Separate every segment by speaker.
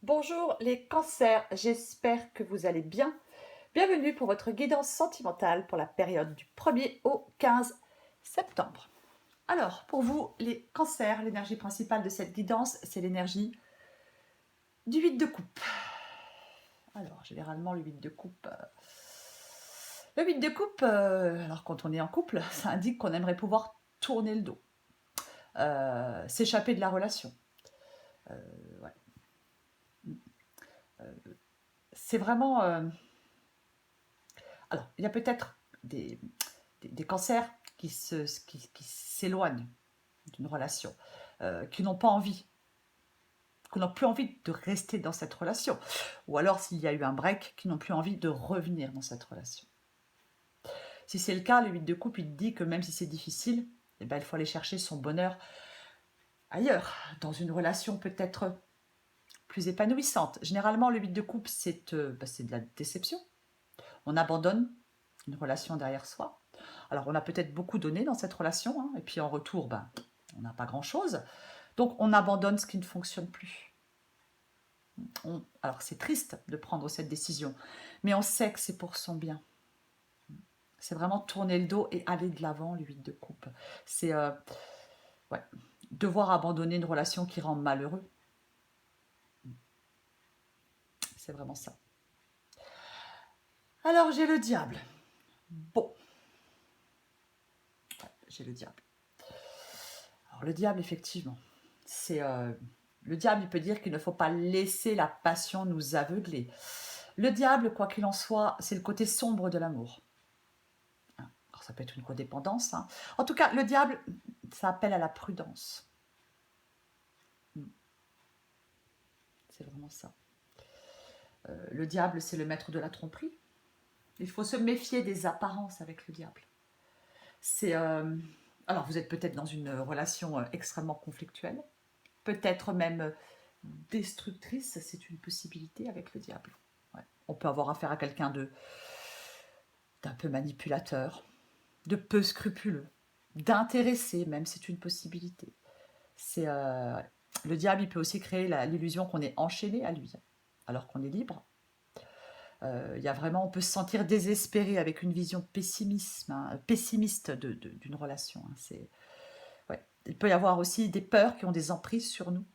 Speaker 1: Bonjour les cancers, j'espère que vous allez bien. Bienvenue pour votre guidance sentimentale pour la période du 1er au 15 septembre. Alors, pour vous, les cancers, l'énergie principale de cette guidance, c'est l'énergie du 8 de coupe. Alors, généralement, le 8 de coupe... Le 8 de coupe, alors quand on est en couple, ça indique qu'on aimerait pouvoir tourner le dos, s'échapper de la relation. Ouais. C'est vraiment... Alors, il y a peut-être des cancers qui s'éloignent d'une relation, qui n'ont pas envie, qui n'ont plus envie de rester dans cette relation. Ou alors, s'il y a eu un break, qui n'ont plus envie de revenir dans cette relation. Si c'est le cas, le 8 de coupe, il dit que même si c'est difficile, eh ben, il faut aller chercher son bonheur ailleurs, dans une relation peut-être plus épanouissante. Généralement, le 8 de coupe, c'est de la déception. On abandonne une relation derrière soi. Alors, on a peut-être beaucoup donné dans cette relation, hein, et puis en retour, on n'a pas grand-chose. Donc, on abandonne ce qui ne fonctionne plus. Alors, c'est triste de prendre cette décision, mais on sait que c'est pour son bien. C'est vraiment tourner le dos et aller de l'avant, le 8 de coupe. C'est ouais, devoir abandonner une relation qui rend malheureux. C'est vraiment ça. Alors, j'ai le diable. Bon, j'ai le diable. Alors, le diable, effectivement, c'est... le diable, il peut dire qu'il ne faut pas laisser la passion nous aveugler. Le diable, quoi qu'il en soit, c'est le côté sombre de l'amour. Alors, ça peut être une codépendance, hein. En tout cas, le diable, ça appelle à la prudence. C'est vraiment ça. Le diable, c'est le maître de la tromperie. Il faut se méfier des apparences avec le diable. C'est... alors, vous êtes peut-être dans une relation extrêmement conflictuelle, peut-être même destructrice, c'est une possibilité avec le diable. Ouais. On peut avoir affaire à quelqu'un d'un peu manipulateur, de peu scrupuleux, d'intéressé même, c'est une possibilité. C'est le diable, il peut aussi créer l'illusion qu'on est enchaîné à lui, alors qu'on est libre. Il y a vraiment, on peut se sentir désespéré avec une vision pessimiste d'une relation. Hein. Ouais. Il peut y avoir aussi des peurs qui ont des emprises sur nous.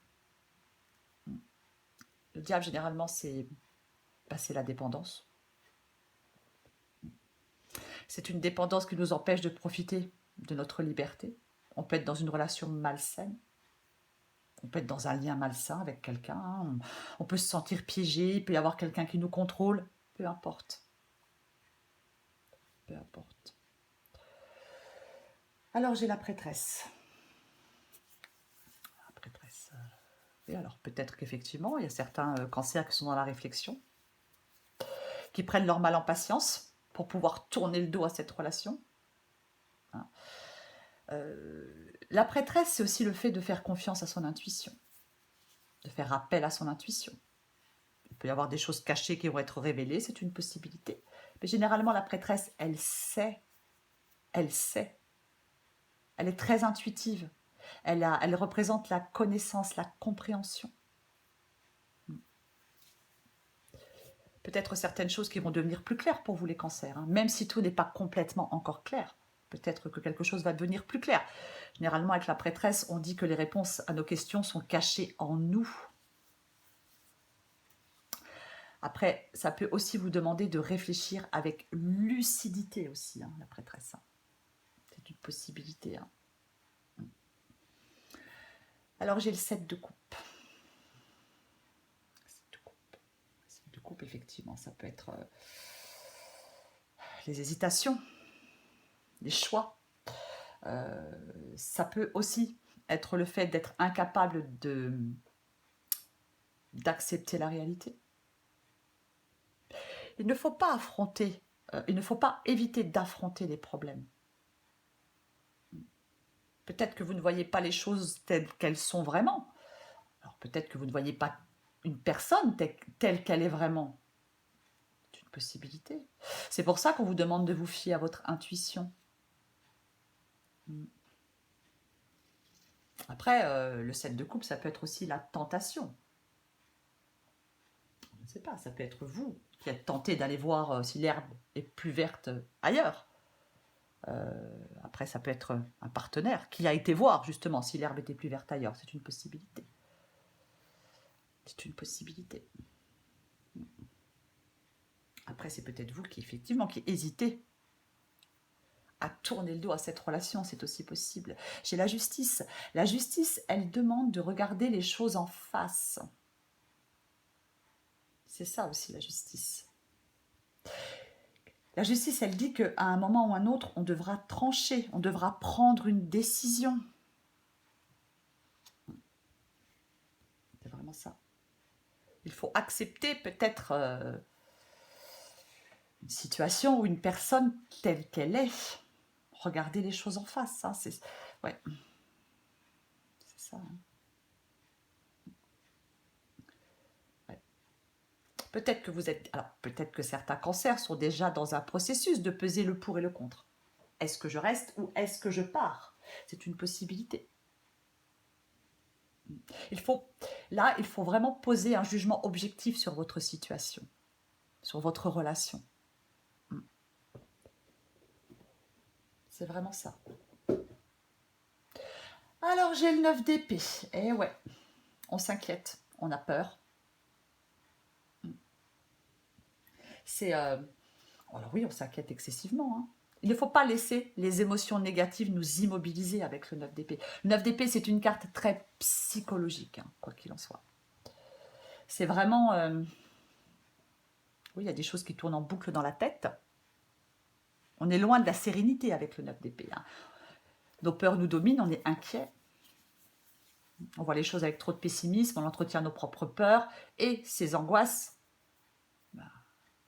Speaker 1: Le diable, généralement, c'est la dépendance. C'est une dépendance qui nous empêche de profiter de notre liberté. On peut être dans une relation malsaine. On peut être dans un lien malsain avec quelqu'un. Hein. On peut se sentir piégé. Il peut y avoir quelqu'un qui nous contrôle. Peu importe. Peu importe. Alors, j'ai la prêtresse. La prêtresse. Et alors, peut-être qu'effectivement, il y a certains cancers qui sont dans la réflexion, qui prennent leur mal en patience pour pouvoir tourner le dos à cette relation. Hein. La prêtresse, c'est aussi le fait de faire confiance à son intuition, de faire appel à son intuition. Il peut y avoir des choses cachées qui vont être révélées, c'est une possibilité. Mais généralement, la prêtresse, elle sait. Elle sait. Elle est très intuitive. Elle représente la connaissance, la compréhension. Peut-être certaines choses qui vont devenir plus claires pour vous, les cancers, hein, même si tout n'est pas complètement encore clair. Peut-être que quelque chose va devenir plus clair. Généralement, avec la prêtresse, on dit que les réponses à nos questions sont cachées en nous. Après, ça peut aussi vous demander de réfléchir avec lucidité aussi, hein, la prêtresse. Hein. C'est une possibilité. Hein. Alors, j'ai le 7 de coupe. 7 de coupe. 7 de coupe, effectivement, ça peut être les hésitations, les choix. Ça peut aussi être le fait d'être incapable d'accepter la réalité. Il ne faut pas affronter, il ne faut pas éviter d'affronter les problèmes. Peut-être que vous ne voyez pas les choses telles qu'elles sont vraiment. Alors peut-être que vous ne voyez pas une personne telle qu'elle est vraiment. C'est une possibilité. C'est pour ça qu'on vous demande de vous fier à votre intuition. Après, le 7 de coupe, ça peut être aussi la tentation. pas, ça peut être vous qui êtes tenté d'aller voir si l'herbe est plus verte ailleurs. Après, ça peut être un partenaire qui a été voir justement si l'herbe était plus verte ailleurs. C'est une possibilité. C'est une possibilité. Après, c'est peut-être vous qui, effectivement, qui hésitez à tourner le dos à cette relation. C'est aussi possible. J'ai la justice. La justice, elle demande de regarder les choses en face. C'est ça aussi, la justice. La justice, elle dit qu'à un moment ou un autre, on devra trancher, on devra prendre une décision. C'est vraiment ça. Il faut accepter peut-être une situation ou une personne telle qu'elle est. Regarder les choses en face. Hein, c'est ouais. C'est ça. Hein. Ouais. Peut-être que vous êtes... Alors, peut-être que certains cancers sont déjà dans un processus de peser le pour et le contre. Est-ce que je reste ou est-ce que je pars? C'est une possibilité. Il faut vraiment poser un jugement objectif sur votre situation, sur votre relation. C'est vraiment ça. Alors, j'ai le 9 d'épée. Eh ouais, on s'inquiète, on a peur. C'est... Alors oui, on s'inquiète excessivement. Hein. Il ne faut pas laisser les émotions négatives nous immobiliser avec le 9 d'épée. Le 9 d'épée, c'est une carte très psychologique, hein, quoi qu'il en soit. C'est vraiment... Oui, il y a des choses qui tournent en boucle dans la tête. On est loin de la sérénité avec le 9 d'épée. Hein. Nos peurs nous dominent, on est inquiet. On voit les choses avec trop de pessimisme, on entretient nos propres peurs et ces angoisses,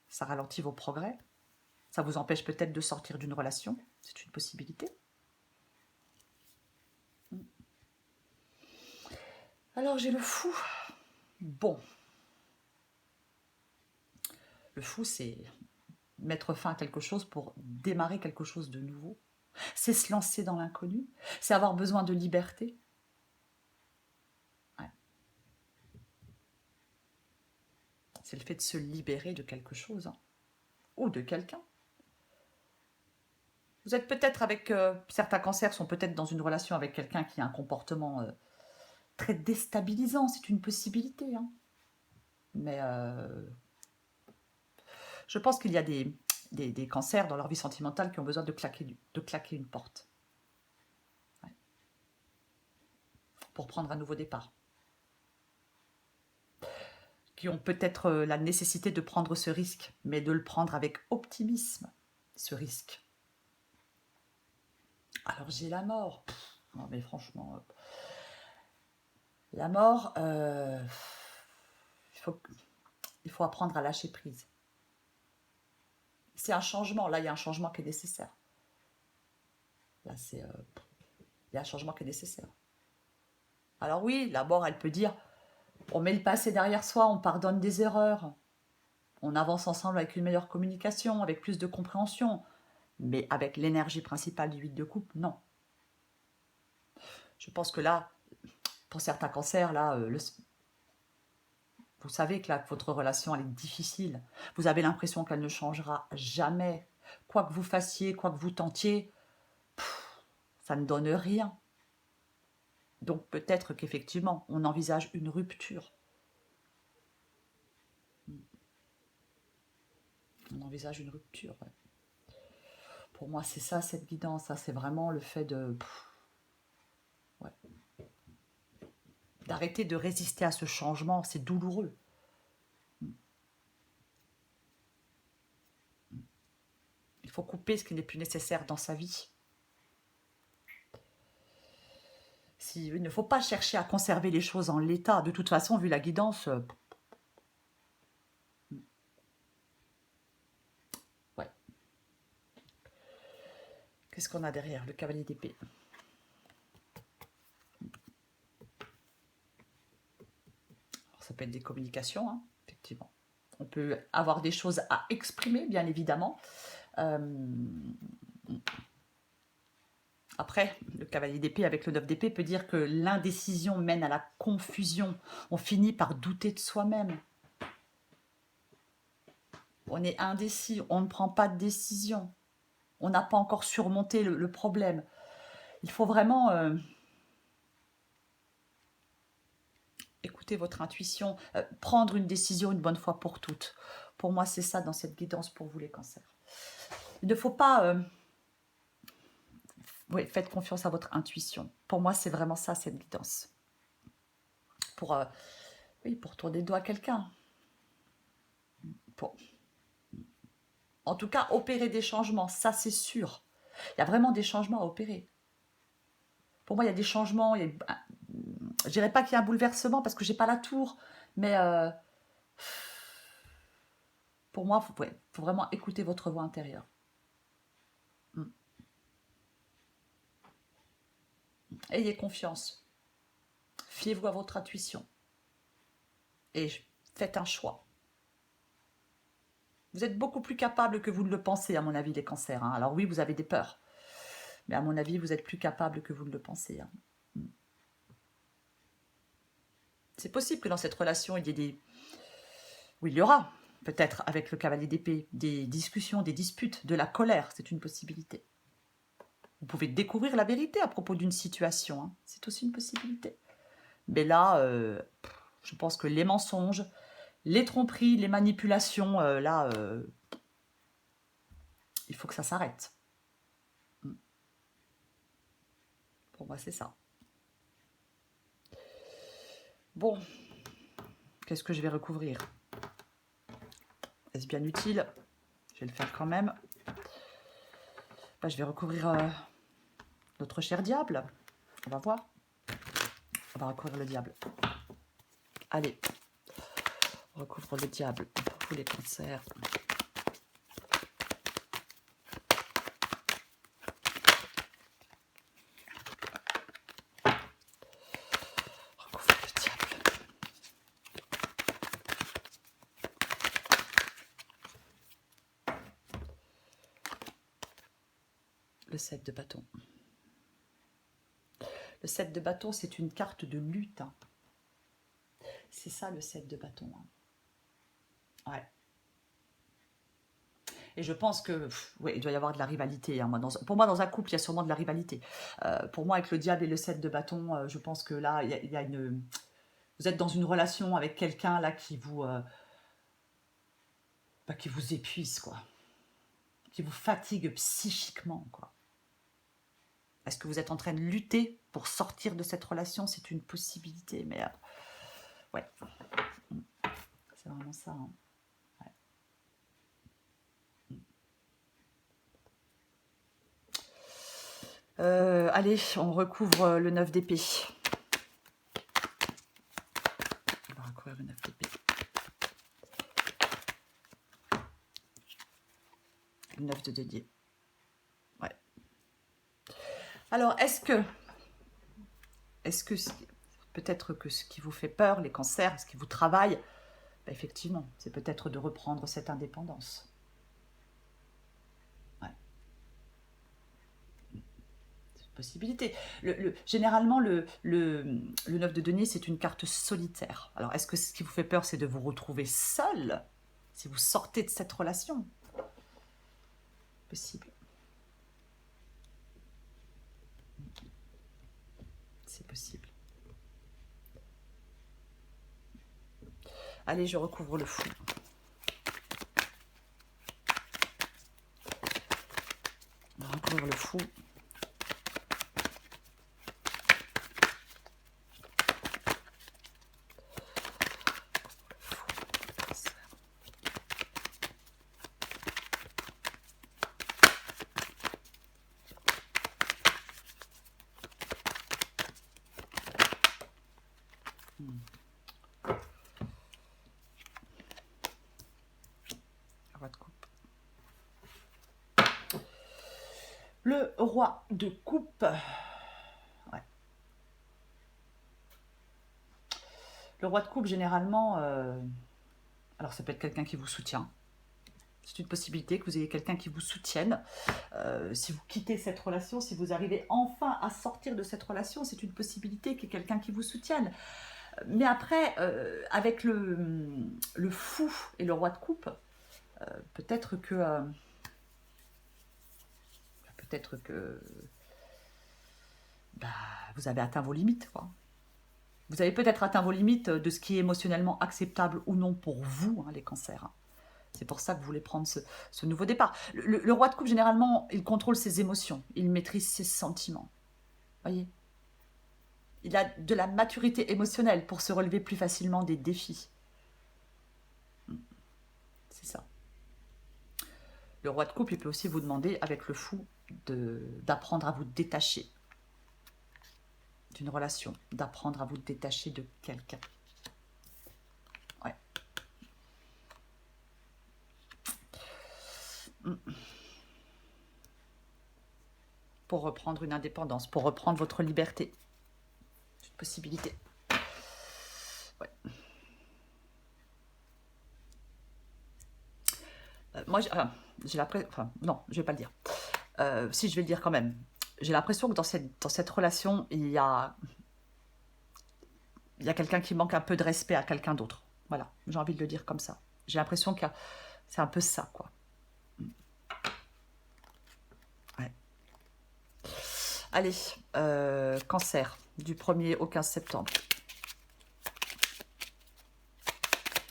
Speaker 1: ça ralentit vos progrès. Ça vous empêche peut-être de sortir d'une relation. C'est une possibilité. Alors, j'ai le fou. Bon. Le fou, c'est mettre fin à quelque chose pour démarrer quelque chose de nouveau. C'est se lancer dans l'inconnu. C'est avoir besoin de liberté. Ouais. C'est le fait de se libérer de quelque chose. Hein. Ou de quelqu'un. Vous êtes peut-être avec... certains cancers sont peut-être dans une relation avec quelqu'un qui a un comportement très déstabilisant. C'est une possibilité. Hein. Mais je pense qu'il y a des cancers dans leur vie sentimentale qui ont besoin de claquer une porte. Ouais. Pour prendre un nouveau départ. Qui ont peut-être la nécessité de prendre ce risque, mais de le prendre avec optimisme, ce risque. Alors j'ai la mort. Non mais franchement, la mort, il faut apprendre à lâcher prise. C'est un changement, là il y a un changement qui est nécessaire. Là il y a un changement qui est nécessaire. Alors oui, la mort elle peut dire, on met le passé derrière soi, on pardonne des erreurs, on avance ensemble avec une meilleure communication, avec plus de compréhension, mais avec l'énergie principale du 8 de coupe, non. Je pense que là, pour certains cancers, là, vous savez que là, votre relation, elle est difficile. Vous avez l'impression qu'elle ne changera jamais. Quoi que vous fassiez, quoi que vous tentiez, ça ne donne rien. Donc peut-être qu'effectivement, on envisage une rupture. On envisage une rupture, ouais. Pour moi, c'est ça, cette guidance. Ça, c'est vraiment le fait de... Ouais. D'arrêter de résister à ce changement. C'est douloureux. Il faut couper ce qui n'est plus nécessaire dans sa vie. Il ne faut pas chercher à conserver les choses en l'état. De toute façon, vu la guidance... Ouais. Qu'est-ce qu'on a derrière? Le cavalier d'épée. Ça peut être des communications, hein, effectivement. On peut avoir des choses à exprimer, bien évidemment. Après, le cavalier d'épée avec le 9 d'épée peut dire que l'indécision mène à la confusion. On finit par douter de soi-même. On est indécis, on ne prend pas de décision. On n'a pas encore surmonté le problème. Il faut vraiment écouter votre intuition, prendre une décision une bonne fois pour toutes. Pour moi, c'est ça dans cette guidance pour vous les cancers. Il ne faut pas... oui, faites confiance à votre intuition. Pour moi, c'est vraiment ça, cette guidance. Oui, pour tourner le doigt à quelqu'un. En tout cas, opérer des changements, ça c'est sûr. Il y a vraiment des changements à opérer. Pour moi, il y a des changements. Je ne dirais pas qu'il y a un bouleversement parce que je n'ai pas la tour, mais pour moi, il faut vraiment écouter votre voix intérieure. Ayez confiance. Fiez-vous à votre intuition. Et faites un choix. Vous êtes beaucoup plus capable que vous ne le pensez, à mon avis, les cancers. Hein. Alors oui, vous avez des peurs. Mais à mon avis, vous êtes plus capable que vous ne le pensez. Hein. C'est possible que dans cette relation, il y ait des... Oui, il y aura, peut-être, avec le cavalier d'épée, des discussions, des disputes, de la colère. C'est une possibilité. Vous pouvez découvrir la vérité à propos d'une situation. Hein. C'est aussi une possibilité. Mais là, je pense que les mensonges, les tromperies, les manipulations, il faut que ça s'arrête. Pour moi, c'est ça. Bon, qu'est-ce que je vais recouvrir? Est-ce bien utile? Je vais le faire quand même. Je vais recouvrir notre cher diable. On va voir. On va recouvrir le diable. Allez, on recouvre le diable pour tous les cancers. Recouvre le diable. Le 7 de bâton. Le 7 de bâton, c'est une carte de lutte. Hein. C'est ça le 7 de bâton. Hein. Ouais. Et je pense que, ouais, il doit y avoir de la rivalité. Hein. Pour moi, dans un couple, il y a sûrement de la rivalité. Pour moi, avec le diable et le 7 de bâton, je pense que là, il y a une... Vous êtes dans une relation avec quelqu'un là qui vous épuise, quoi. Qui vous fatigue psychiquement, quoi. Est-ce que vous êtes en train de lutter pour sortir de cette relation? C'est une possibilité, mais ouais. C'est vraiment ça. Hein. Ouais. Allez, on recouvre le 9 d'épée. On va recouvrir le 9 d'épée. Le 9 de denier. Ouais. Alors, est-ce que peut-être que ce qui vous fait peur, les cancers, ce qui vous travaille, effectivement, c'est peut-être de reprendre cette indépendance. Ouais. C'est une possibilité. Généralement, le 9 de denier, c'est une carte solitaire. Alors, est-ce que ce qui vous fait peur, c'est de vous retrouver seul si vous sortez de cette relation? Possible. C'est possible. Allez, je recouvre le fou. On va recouvrir le fou. Roi de coupe. Le roi de coupe. Ouais. Le roi de coupe, généralement, alors ça peut être quelqu'un qui vous soutient. C'est une possibilité que vous ayez quelqu'un qui vous soutienne. Si vous quittez cette relation, si vous arrivez enfin à sortir de cette relation, c'est une possibilité qu'il y ait quelqu'un qui vous soutienne. Mais après, avec le fou et le roi de coupe, Peut-être que... bah, vous avez atteint vos limites, quoi. Vous avez peut-être atteint vos limites de ce qui est émotionnellement acceptable ou non pour vous, hein, les cancers. Hein. C'est pour ça que vous voulez prendre ce nouveau départ. Le roi de coupe, généralement, il contrôle ses émotions. Il maîtrise ses sentiments. Voyez, il a de la maturité émotionnelle pour se relever plus facilement des défis. C'est ça. Le roi de coupe, il peut aussi vous demander, avec le fou, d'apprendre à vous détacher d'une relation, d'apprendre à vous détacher de quelqu'un. Ouais. Pour reprendre une indépendance, pour reprendre votre liberté. C'est une possibilité. Ouais. Moi, j'ai l'impression... Enfin, non, je ne vais pas le dire. Si, je vais le dire quand même. J'ai l'impression que dans cette relation, il y a quelqu'un qui manque un peu de respect à quelqu'un d'autre. Voilà, j'ai envie de le dire comme ça. J'ai l'impression que c'est un peu ça, quoi. Ouais. Allez, cancer, du 1er au 15 septembre.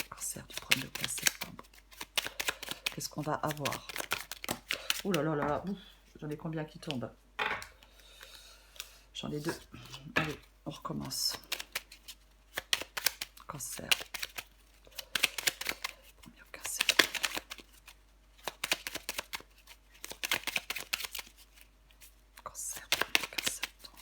Speaker 1: Cancer, du 1er au 15 septembre. Qu'est-ce qu'on va avoir? Ouh là là là là, j'en ai combien qui tombent? J'en ai 2. Allez, on recommence. Cancer. 1er au 15 septembre. Cancer, 1er au 15 septembre.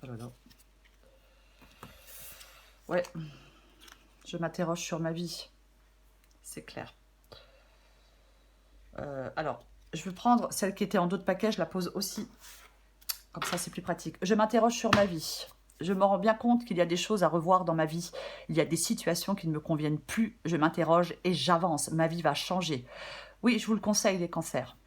Speaker 1: Oh là là. Ouais, je m'interroge sur ma vie. C'est clair. Alors, je vais prendre celle qui était en dos de paquet, je la pose aussi. Comme ça, c'est plus pratique. Je m'interroge sur ma vie. Je me rends bien compte qu'il y a des choses à revoir dans ma vie. Il y a des situations qui ne me conviennent plus. Je m'interroge et j'avance. Ma vie va changer. Oui, je vous le conseille, les cancers.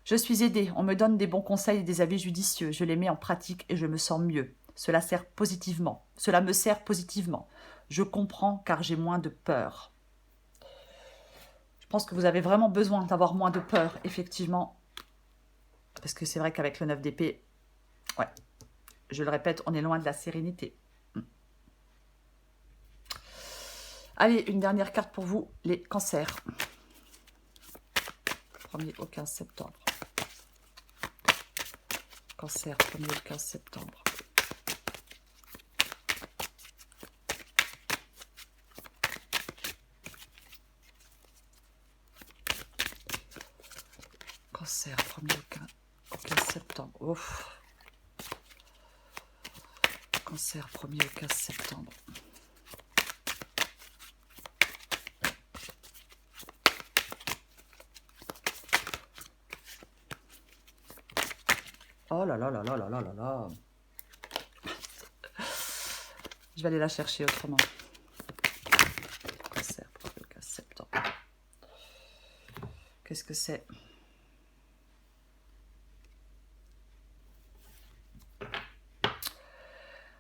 Speaker 1: Je suis aidée. On me donne des bons conseils et des avis judicieux. Je les mets en pratique et je me sens mieux. Cela sert positivement. Cela me sert positivement. Je comprends car j'ai moins de peur. Je pense que vous avez vraiment besoin d'avoir moins de peur, effectivement. Parce que c'est vrai qu'avec le 9 d'épée, ouais, je le répète, on est loin de la sérénité. Allez, une dernière carte pour vous, les cancers. 1er au 15 septembre. Cancer, 1er au 15 septembre. Cancer, 1er au 15 septembre. Ouf. Cancer, 1er au 15 septembre. Oh là là là là là là là là. Je vais aller la chercher autrement. Cancer, 1er au 15 septembre. Qu'est-ce que c'est?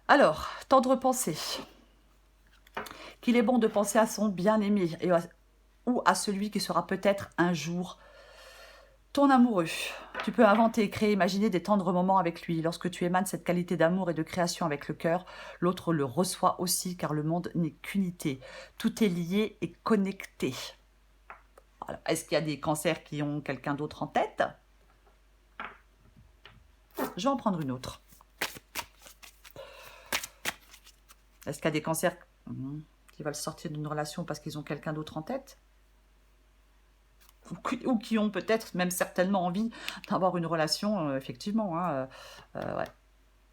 Speaker 1: Alors, tendre pensée. Qu'il est bon de penser à son bien-aimé ou à celui qui sera peut-être un jour ton amoureux. Tu peux inventer, créer, imaginer des tendres moments avec lui. Lorsque tu émanes cette qualité d'amour et de création avec le cœur, l'autre le reçoit aussi car le monde n'est qu'unité. Tout est lié et connecté. Est-ce qu'il y a des cancers qui ont quelqu'un d'autre en tête? Je vais en prendre une autre. Est-ce qu'il y a des cancers qui veulent sortir d'une relation parce qu'ils ont quelqu'un d'autre en tête? Ou qui ont peut-être même certainement envie d'avoir une relation, effectivement. Hein, ouais.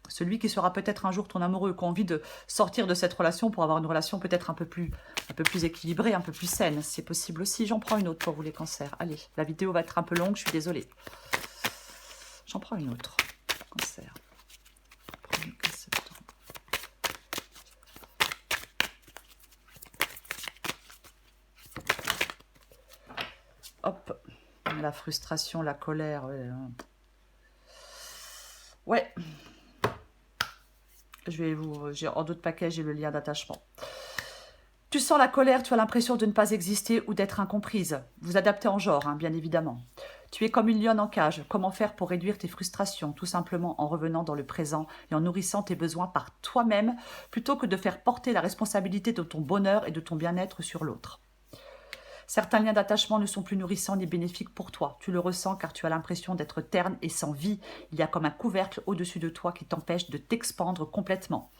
Speaker 1: Celui qui sera peut-être un jour ton amoureux, qui a envie de sortir de cette relation pour avoir une relation peut-être un peu plus équilibrée, un peu plus saine. C'est possible aussi. J'en prends une autre pour vous, les cancers. Allez, la vidéo va être un peu longue, je suis désolée. J'en prends une autre. Cancer. 1er 15 septembre. Hop, la frustration, la colère. Ouais. Ouais, en d'autres paquets, j'ai le lien d'attachement. Tu sens la colère, tu as l'impression de ne pas exister ou d'être incomprise. Vous adaptez en genre, hein, bien évidemment. Tu es comme une lionne en cage. Comment faire pour réduire tes frustrations? Tout simplement en revenant dans le présent et en nourrissant tes besoins par toi-même, plutôt que de faire porter la responsabilité de ton bonheur et de ton bien-être sur l'autre. Certains liens d'attachement ne sont plus nourrissants ni bénéfiques pour toi. Tu le ressens car tu as l'impression d'être terne et sans vie. Il y a comme un couvercle au-dessus de toi qui t'empêche de t'expandre complètement.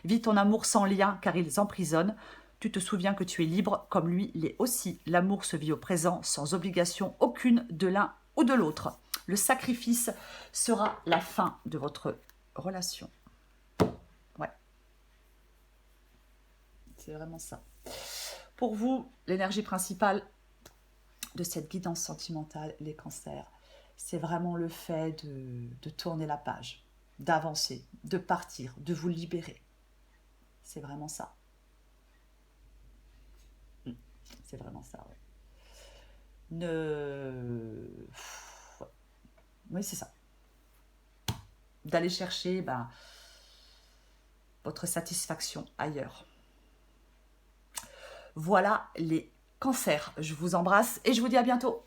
Speaker 1: Vis ton amour sans lien car ils emprisonnent. Tu te souviens que tu es libre comme lui l'est aussi. L'amour se vit au présent sans obligation aucune de l'un ou de l'autre. Le sacrifice sera la fin de votre relation. Ouais, c'est vraiment ça. Pour vous, l'énergie principale de cette guidance sentimentale, les cancers, c'est vraiment le fait de tourner la page, d'avancer, de partir, de vous libérer. C'est vraiment ça. C'est vraiment ça, ouais. Ouais. Oui, c'est ça. D'aller chercher votre satisfaction ailleurs. Voilà les cancers. Je vous embrasse et je vous dis à bientôt.